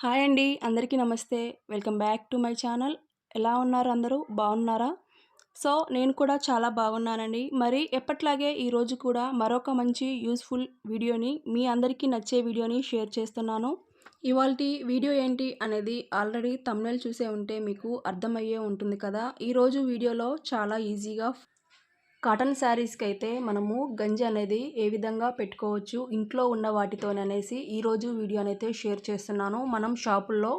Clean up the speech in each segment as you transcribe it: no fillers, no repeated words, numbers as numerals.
Hi అండి. అందరికీ నమస్తే. Welcome back to my channel. ఎలా ఉన్నారు అందరూ? బాగున్నారా? నేను కూడా చాలా బాగున్నానండి. మరి ఎప్పట్లాగే ఈరోజు కూడా మరొక మంచి యూజ్‌ఫుల్ వీడియోని మీ అందరికీ నచ్చే వీడియోని షేర్ చేస్తున్నాను. ఇవాల్టి వీడియో ఏంటి అనేది ఆల్రెడీ థంబ్‌నెయిల్ చూసే ఉంటే మీకు అర్థమయ్యే ఉంటుంది కదా! ఈరోజు వీడియోలో చాలా ఈజీగా కాటన్ శారీస్‌కి అయితే మనము గంజి అనేది ఏ విధంగా పెట్టుకోవచ్చు ఇంట్లో ఉన్న వాటితోననేసి ఈరోజు వీడియోనైతే షేర్ చేస్తున్నాను. మనం షాపుల్లో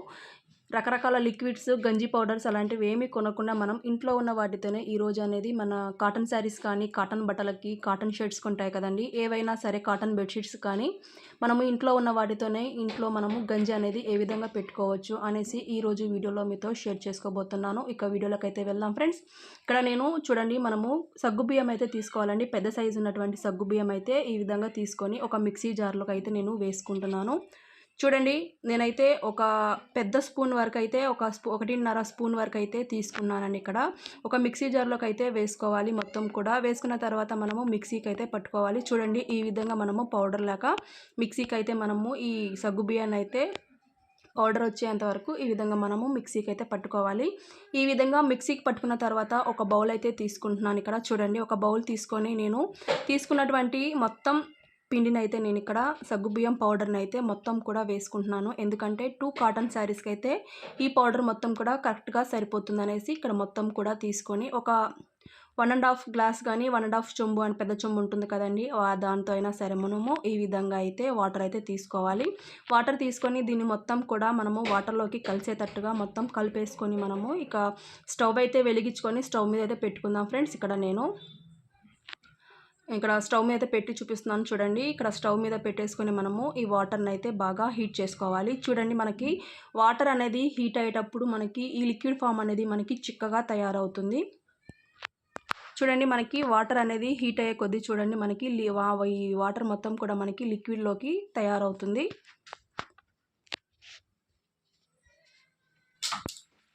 రకరకాల లిక్విడ్స్, గంజి పౌడర్స్ అలాంటివి ఏమీ కొనకుండా మనం ఇంట్లో ఉన్న వాటితోనే ఈరోజు అనేది మన కాటన్ శారీస్ కానీ, కాటన్ బట్టలకి, కాటన్ షర్ట్స్‌కి ఉంటాయి కదండీ! ఏవైనా సరే కాటన్ బెడ్‌షీట్స్ కానీ మనము ఇంట్లో ఉన్న వాటితోనే ఇంట్లో మనము గంజి అనేది ఏ విధంగా పెట్టుకోవచ్చు అనేసి ఈరోజు వీడియోలో మీతో షేర్ చేసుకోబోతున్నాను. ఇక వీడియోలోకైతే వెళ్దాం ఫ్రెండ్స్. ఇక్కడ నేను చూడండి మనము సగ్గుబియ్యం అయితే తీసుకోవాలండి. పెద్ద సైజు ఉన్నటువంటి సగ్గుబియ్యం అయితే ఈ విధంగా తీసుకొని ఒక మిక్సీ జార్‌లోకి అయితే నేను వేసుకుంటున్నాను. చూడండి నేనైతే ఒక పెద్ద స్పూన్ వరకు అయితే 1.5 స్పూన్ వరకు అయితే తీసుకున్నానండి ఇక్కడ. ఒక మిక్సీ జార్‌లోకి అయితే వేసుకోవాలి మొత్తం కూడా. వేసుకున్న తర్వాత మనము మిక్సీకి అయితే పట్టుకోవాలి. చూడండి ఈ విధంగా మనము పౌడర్ లాగా మిక్సీకి అయితే మనము ఈ సగ్గుబియ్యాన్ని అయితే పౌడర్ వచ్చేంత వరకు ఈ విధంగా మనము మిక్సీకి అయితే పట్టుకోవాలి. ఈ విధంగా మిక్సీకి పట్టుకున్న తర్వాత ఒక బౌల్ అయితే తీసుకుంటున్నాను ఇక్కడ. చూడండి ఒక బౌల్ తీసుకొని నేను తీసుకున్నటువంటి మొత్తం పిండినైతే నేను ఇక్కడ సగ్గుబియ్యం పౌడర్ని అయితే మొత్తం కూడా వేసుకుంటున్నాను. ఎందుకంటే 2 కాటన్ శారీస్కి అయితే ఈ పౌడర్ మొత్తం కూడా కరెక్ట్గా సరిపోతుందనేసి ఇక్కడ మొత్తం కూడా తీసుకొని ఒక 1½ గ్లాస్ కానీ 1½ చెంబు అని పెద్ద చెంబు ఉంటుంది కదండి, దాంతో అయినా సరే మనము ఈ విధంగా అయితే వాటర్ అయితే తీసుకోవాలి. వాటర్ తీసుకొని దీన్ని మొత్తం కూడా మనము వాటర్లోకి కలిసేటట్టుగా మొత్తం కలిపేసుకొని మనము ఇక స్టవ్ అయితే వెలిగించుకొని స్టవ్ మీద అయితే పెట్టుకుందాం ఫ్రెండ్స్. ఇక్కడ స్టవ్ మీద పెట్టి చూపిస్తున్నాను చూడండి. ఇక్కడ స్టవ్ మీద పెట్టేసుకొని మనము ఈ వాటర్ని అయితే బాగా హీట్ చేసుకోవాలి. చూడండి మనకి వాటర్ అనేది హీట్ అయ్యేటప్పుడు మనకి ఈ లిక్విడ్ ఫామ్ అనేది మనకి చిక్కగా తయారవుతుంది. చూడండి మనకి వాటర్ అనేది హీట్ అయ్యే కొద్దీ చూడండి మనకి ఈ వాటర్ మొత్తం కూడా మనకి లిక్విడ్లోకి తయారవుతుంది.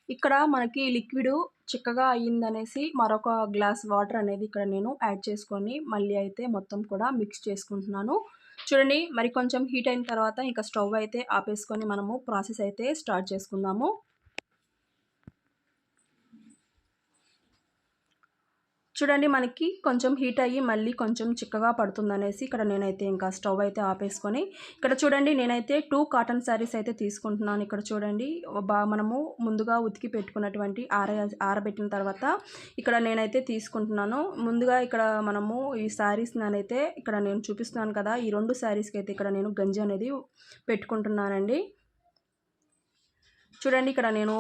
ఇక్కడ మనకి లిక్విడ్ చిక్కగా అయ్యిందనేసి మరొక గ్లాస్ వాటర్ అనేది ఇక్కడ నేను యాడ్ చేసుకొని మళ్ళీ అయితే మొత్తం కూడా మిక్స్ చేసుకుంటున్నాను. చూడండి మరి కొంచెం హీట్ అయిన తర్వాత ఇంకా స్టవ్ అయితే ఆపేసుకొని మనము ప్రాసెస్ అయితే స్టార్ట్ చేసుకుందాము. చూడండి మనకి కొంచెం హీట్ అయ్యి మళ్ళీ కొంచెం చిక్కగా పడుతుందనేసి ఇక్కడ నేనైతే ఇంకా స్టవ్ అయితే ఆపేసుకొని ఇక్కడ చూడండి నేనైతే 2 కాటన్ శారీస్ అయితే తీసుకుంటున్నాను. ఇక్కడ చూడండి మనము ముందుగా ఉతికి పెట్టుకున్నటువంటి ఆరబెట్టిన తర్వాత ఇక్కడ నేనైతే తీసుకుంటున్నాను. ముందుగా ఇక్కడ మనము ఈ శారీస్ని అయితే ఇక్కడ నేను చూపిస్తున్నాను కదా, ఈ 2 శారీస్కి అయితే ఇక్కడ నేను గంజి అనేది పెట్టుకుంటున్నానండి. చూడండి ఇక్కడ నేను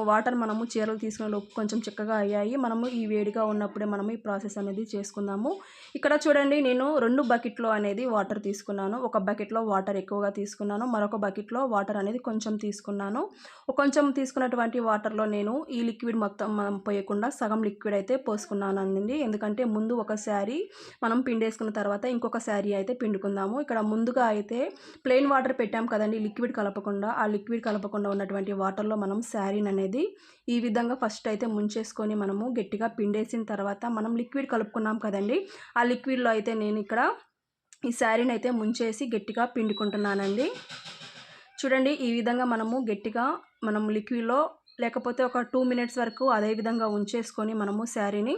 మనము చీరలు తీసుకున్న కొంచెం చిక్కగా అయ్యాయి. మనము ఈ వేడిగా ఉన్నప్పుడే మనము ఈ ప్రాసెస్ అనేది చేసుకుందాము. ఇక్కడ చూడండి నేను 2 బకెట్లో అనేది వాటర్ తీసుకున్నాను. ఒక బకెట్లో వాటర్ ఎక్కువగా తీసుకున్నాను, మరొక బకెట్లో వాటర్ అనేది కొంచెం తీసుకున్నాను. కొంచెం తీసుకున్నటువంటి వాటర్లో నేను ఈ లిక్విడ్ మొత్తం మనం పోయకుండా సగం లిక్విడ్ అయితే పోసుకున్నానండి. ఎందుకంటే ముందు ఒక శారీ మనం పిండేసుకున్న తర్వాత ఇంకొక శారీ అయితే పిండుకుందాము. ఇక్కడ ముందుగా అయితే ప్లెయిన్ వాటర్ పెట్టాం కదండి, లిక్విడ్ కలపకుండా. ఆ లిక్విడ్ కలపకుండా ఉన్నటువంటి వాటర్లో మనం శారీని అనేది ఈ విధంగా ఫస్ట్ అయితే ముంచేసుకొని మనము గట్టిగా పిండేసిన తర్వాత మనం లిక్విడ్ కలుపుకున్నాం కదండి, ఆ లిక్విడ్లో అయితే నేను ఇక్కడ ఈ శారీని అయితే ముంచేసి గట్టిగా పిండుకుంటున్నానండి. చూడండి ఈ విధంగా మనము గట్టిగా లిక్విడ్లో లేకపోతే ఒక 2 మినిట్స్ వరకు అదే విధంగా ఉంచేసుకొని మనము శారీని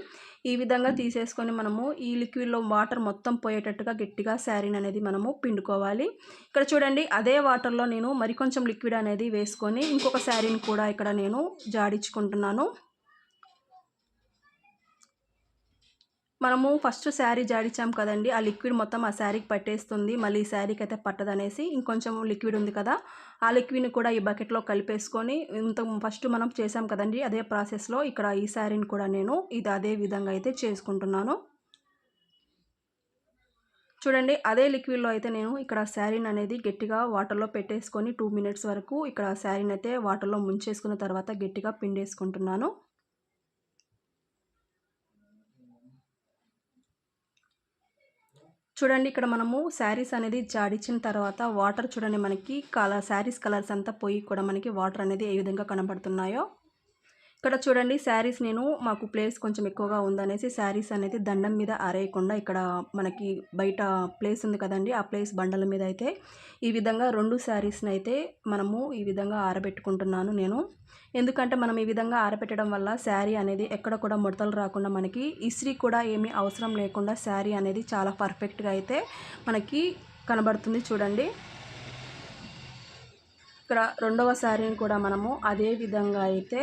ఈ విధంగా తీసేసుకొని మనము ఈ లిక్విడ్లో వాటర్ మొత్తం పోయేటట్టుగా గట్టిగా శారీని అనేది మనము పిండుకోవాలి. ఇక్కడ చూడండి అదే వాటర్లో నేను మరికొంచెం లిక్విడ్ అనేది వేసుకొని ఇంకొక శారీని కూడా ఇక్కడ నేను జాడించుకుంటున్నాను. మనము ఫస్ట్ శారీ జాడించాం కదండి, ఆ లిక్విడ్ మొత్తం ఆ శారీకి పట్టేస్తుంది, మళ్ళీ ఈ శారీకి అయితే పట్టదనేసి ఇంకొంచెం లిక్విడ్ ఉంది కదా, ఆ లిక్విడ్ని కూడా ఈ బకెట్లో కలిపేసుకొని ఫస్ట్ మనం చేసాం కదండి అదే ప్రాసెస్లో ఇక్కడ ఈ శారీని కూడా నేను అదే విధంగా అయితే చేసుకుంటున్నాను. చూడండి అదే లిక్విడ్లో అయితే నేను ఇక్కడ శారీని అనేది గట్టిగా వాటర్లో పెట్టేసుకొని 2 మినిట్స్ వరకు ఇక్కడ శారీని అయితే వాటర్లో ముంచేసుకున్న తర్వాత గట్టిగా పిండేసుకుంటున్నాను. చూడండి ఇక్కడ మనము శారీస్ అనేది జాడించిన తర్వాత వాటర్ చూడండి మనకి శారీస్ కలర్స్ అంతా పోయి కూడా మనకి వాటర్ అనేది ఏ విధంగా కనబడుతున్నాయో. ఇక్కడ చూడండి శారీస్ నేను మాకు ప్లేస్ కొంచెం ఎక్కువగా ఉందనేసి శారీస్ అనేది దండం మీద ఆరేయకుండా ఇక్కడ మనకి బయట ప్లేస్ ఉంది కదండి, ఆ ప్లేస్ బండల మీద అయితే ఈ విధంగా 2 శారీస్ని అయితే మనము ఈ విధంగా ఆరబెట్టుకుంటున్నాను నేను. ఎందుకంటే మనం ఈ విధంగా ఆరబెట్టడం వల్ల శారీ అనేది ఎక్కడ కూడా ముడతలు రాకుండా మనకి ఇస్త్రీ కూడా ఏమీ అవసరం లేకుండా శారీ అనేది చాలా పర్ఫెక్ట్గా అయితే మనకి కనబడుతుంది చూడండి. ఇక్కడ రెండవ శారీని కూడా మనము అదే విధంగా అయితే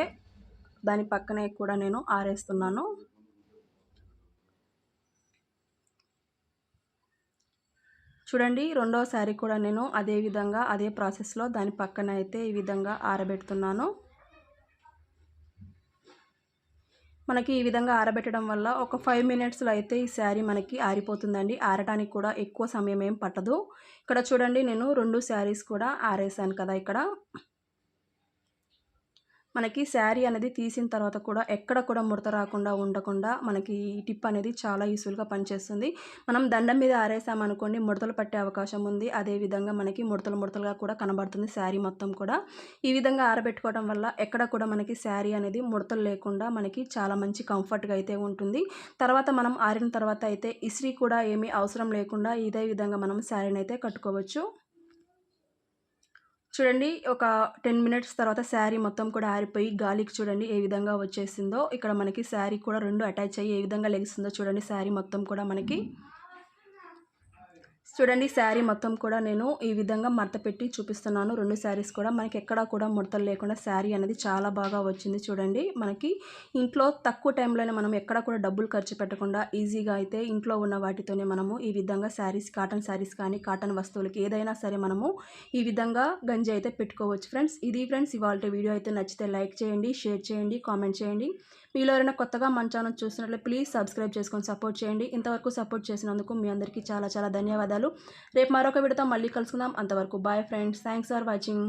దాని పక్కనే కూడా నేను ఆరేస్తున్నాను. చూడండి రెండవ శారీ కూడా నేను అదే విధంగా అదే ప్రాసెస్లో దాని పక్కన అయితే ఈ విధంగా ఆరబెడుతున్నాను. మనకి ఈ విధంగా ఆరబెట్టడం వల్ల ఒక 5 మినిట్స్లో అయితే ఈ శారీ మనకి ఆరిపోతుందండి. ఆరడానికి కూడా ఎక్కువ సమయం ఏం పట్టదు. ఇక్కడ చూడండి నేను 2 శారీస్ కూడా ఆరేసాను కదా. ఇక్కడ మనకి శారీ అనేది తీసిన తర్వాత కూడా ఎక్కడ కూడా ముడత రాకుండా ఉండకుండా మనకి ఈ టిప్ అనేది చాలా యూస్ఫుల్గా పనిచేస్తుంది. మనం దండం మీద ఆరేసామనుకోండి ముడతలు పట్టే అవకాశం ఉంది. అదేవిధంగా మనకి ముడతలుగా కూడా కనబడుతుంది శారీ మొత్తం కూడా. ఈ విధంగా ఆరబెట్టుకోవడం వల్ల ఎక్కడ కూడా మనకి శారీ అనేది ముడతలు లేకుండా మనకి చాలా మంచి కంఫర్ట్గా అయితే ఉంటుంది. తర్వాత మనం ఆరిన తర్వాత అయితే ఇస్త్రీ కూడా ఏమీ అవసరం లేకుండా ఇదే విధంగా మనం శారీని అయితే కట్టుకోవచ్చు. చూడండి ఒక 10 మినిట్స్ తర్వాత శారీ మొత్తం కూడా ఆరిపోయి గాలికి చూడండి ఏ విధంగా వచ్చేసిందో. ఇక్కడ మనకి శారీ కూడా 2 అటాచ్ అయ్యి ఏ విధంగా లెగిస్తుందో చూడండి. శారీ మొత్తం కూడా మనకి చూడండి శారీ మొత్తం కూడా నేను ఈ విధంగా మడత పెట్టి చూపిస్తున్నాను. 2 శారీస్ కూడా మనకి ఎక్కడా కూడా ముడతలు లేకుండా శారీ అనేది చాలా బాగా వచ్చింది చూడండి. మనకి ఇంట్లో తక్కువ టైంలోనే మనం ఎక్కడ కూడా డబ్బులు ఖర్చు పెట్టకుండా ఈజీగా అయితే ఇంట్లో ఉన్న వాటితోనే మనము ఈ విధంగా శారీస్, కాటన్ శారీస్ కానీ కాటన్ వస్తువులకి ఏదైనా సరే మనము ఈ విధంగా గంజి అయితే పెట్టుకోవచ్చు ఫ్రెండ్స్. ఇది ఫ్రెండ్స్ ఇవాల్టి వీడియో అయితే నచ్చితే లైక్ చేయండి, షేర్ చేయండి, కామెంట్ చేయండి. మీలో ఎవరైనా కొత్తగా మన ఛానల్ చూస్తున్నట్లయితే ప్లీజ్ సబ్స్క్రైబ్ చేసుకొని సపోర్ట్ చేయండి. ఇంతవరకు సపోర్ట్ చేసినందుకు మీ అందరికీ చాలా చాలా ధన్యవాదాలు. రేపు మరొక వీడియోతో మళ్ళీ కలుసుకుందాం. అంతవరకు bye friends. Thanks for watching.